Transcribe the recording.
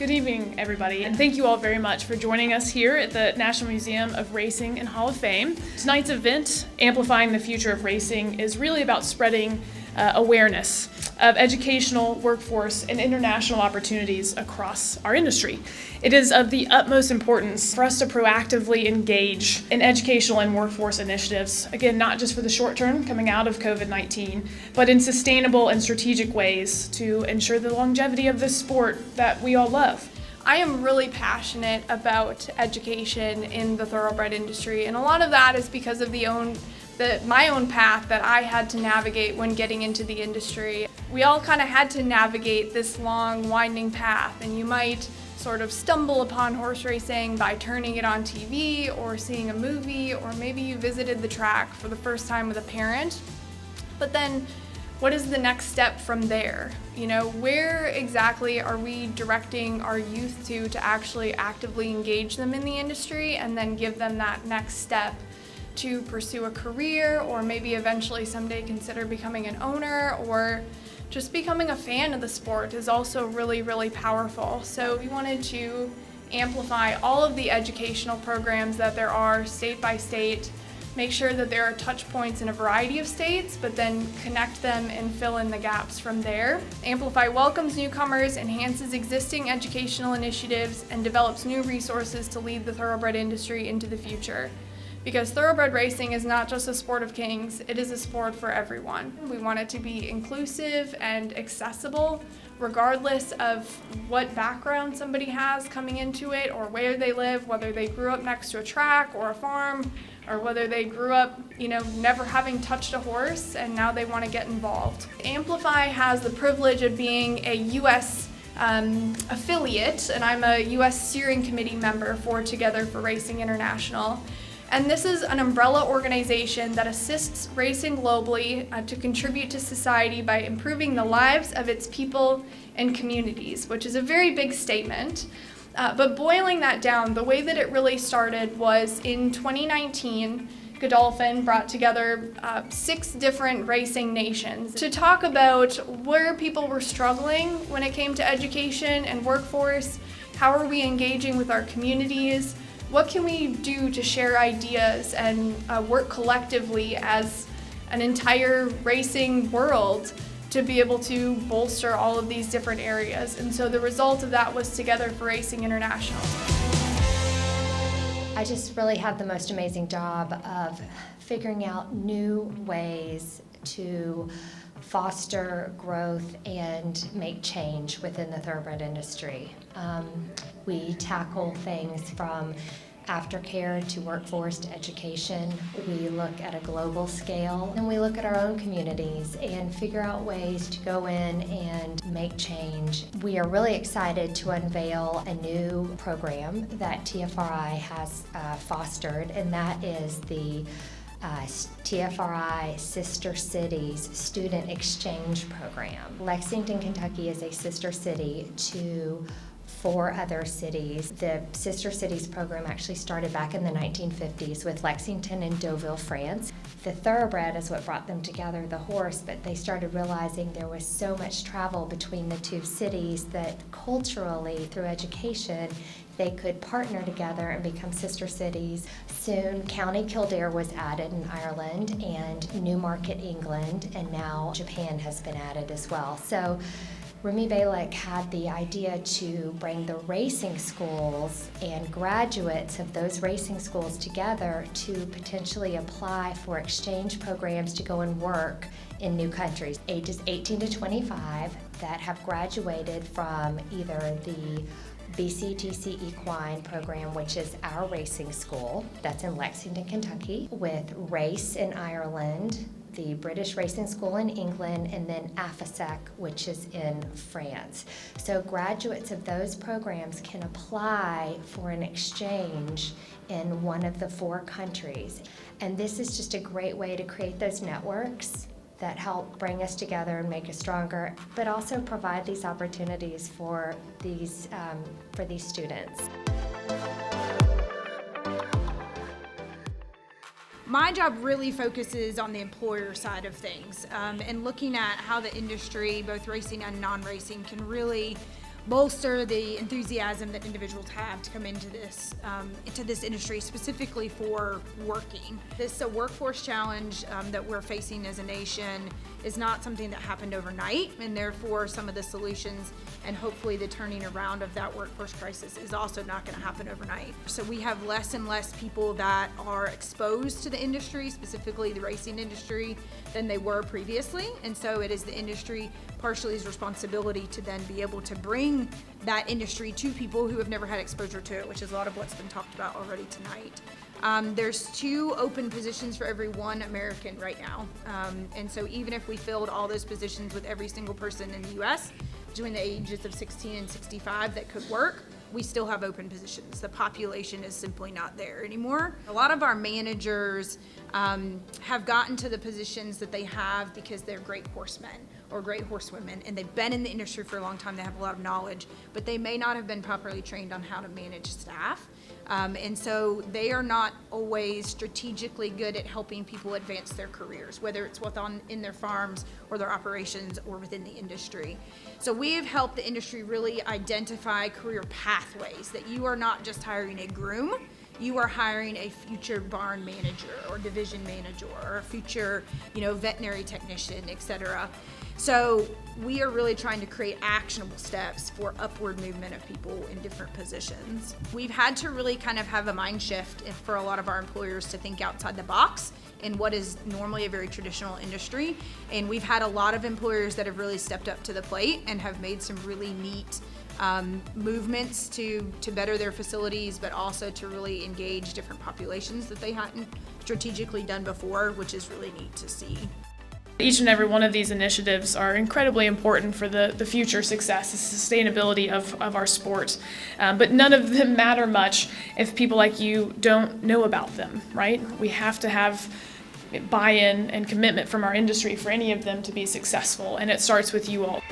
Good evening, everybody, and thank you all very much for joining us here at the National Museum of Racing and Hall of Fame. Tonight's event, Amplifying the Future of Racing, is really about spreading awareness of educational, workforce, and international opportunities across our industry. It is of the utmost importance for us to proactively engage in educational and workforce initiatives, again, not just for the short term coming out of COVID-19, but in sustainable and strategic ways to ensure the longevity of this sport that we all love. I am really passionate about education in the thoroughbred industry, and a lot of that is because of my own path that I had to navigate when getting into the industry. We all kind of had to navigate this long, winding path, and you might sort of stumble upon horse racing by turning it on TV or seeing a movie, or maybe you visited the track for the first time with a parent. But then what is the next step from there? You know, where exactly are we directing our youth to actually actively engage them in the industry and then give them that next step to pursue a career, or maybe eventually someday consider becoming an owner, or just becoming a fan of the sport is also really, really powerful. So we wanted to amplify all of the educational programs that there are state by state, make sure that there are touch points in a variety of states, but then connect them and fill in the gaps from there. Amplify welcomes newcomers, enhances existing educational initiatives, and develops new resources to lead the thoroughbred industry into the future. Because thoroughbred racing is not just a sport of kings, it is a sport for everyone. We want it to be inclusive and accessible, regardless of what background somebody has coming into it or where they live, whether they grew up next to a track or a farm, or whether they grew up, never having touched a horse and now they want to get involved. Amplify has the privilege of being a U.S. affiliate, and I'm a U.S. steering committee member for Together for Racing International. And this is an umbrella organization that assists racing globally to contribute to society by improving the lives of its people and communities, which is a very big statement. But boiling that down, the way that it really started was in 2019, Godolphin brought together 6 different racing nations to talk about where people were struggling when it came to education and workforce, how are we engaging with our communities, what can we do to share ideas and work collectively as an entire racing world to be able to bolster all of these different areas. And so the result of that was Together for Racing International. I just really had the most amazing job of figuring out new ways to foster growth and make change within the thoroughbred industry. We tackle things from aftercare to workforce to education. We look at a global scale, and we look at our own communities and figure out ways to go in and make change. We are really excited to unveil a new program that TfRI has fostered, and that is the TfRI Sister Cities Student Exchange Program. Lexington, Kentucky is a sister city to 4 other cities. The Sister Cities program actually started back in the 1950s with Lexington and Deauville, France. The thoroughbred is what brought them together, the horse, but they started realizing there was so much travel between the 2 cities that culturally, through education, they could partner together and become sister cities. Soon, County Kildare was added in Ireland, and Newmarket, England, and now Japan has been added as well. So Remy Balick had the idea to bring the racing schools and graduates of those racing schools together to potentially apply for exchange programs to go and work in new countries, ages 18 to 25, that have graduated from either the BCTC Equine program, which is our racing school, that's in Lexington, Kentucky, with Race in Ireland, the British Racing School in England, and then AFASEC, which is in France. So graduates of those programs can apply for an exchange in one of the 4 countries. And this is just a great way to create those networks that help bring us together and make us stronger, but also provide these opportunities for these students. My job really focuses on the employer side of things and looking at how the industry, both racing and non-racing, can really bolster the enthusiasm that individuals have to come into this industry, specifically for working. This workforce challenge that we're facing as a nation is not something that happened overnight, and therefore some of the solutions and hopefully the turning around of that workforce crisis is also not going to happen overnight. So we have less and less people that are exposed to the industry, specifically the racing industry, than they were previously, and so it is the industry partially's responsibility to then be able to bring that industry to people who have never had exposure to it, which is a lot of what's been talked about already tonight. There's 2 open positions for every 1 American right now, and so even if we filled all those positions with every single person in the U.S. between the ages of 16 and 65 that could work, we still have open positions. The population is simply not there anymore. A lot of our managers have gotten to the positions that they have because they're great horsemen or great horsewomen, and they've been in the industry for a long time. They have a lot of knowledge, but they may not have been properly trained on how to manage staff. And so they are not always strategically good at helping people advance their careers, whether it's in their farms or their operations or within the industry. So we have helped the industry really identify career pathways, that you are not just hiring a groom, you are hiring a future barn manager or division manager or a future, veterinary technician, etc. So we are really trying to create actionable steps for upward movement of people in different positions. We've had to really kind of have a mind shift for a lot of our employers to think outside the box in what is normally a very traditional industry. And we've had a lot of employers that have really stepped up to the plate and have made some really neat movements to better their facilities, but also to really engage different populations that they hadn't strategically done before, which is really neat to see. Each and every one of these initiatives are incredibly important for the future success, the sustainability of our sport. But none of them matter much if people like you don't know about them, right? We have to have buy-in and commitment from our industry for any of them to be successful, and it starts with you all.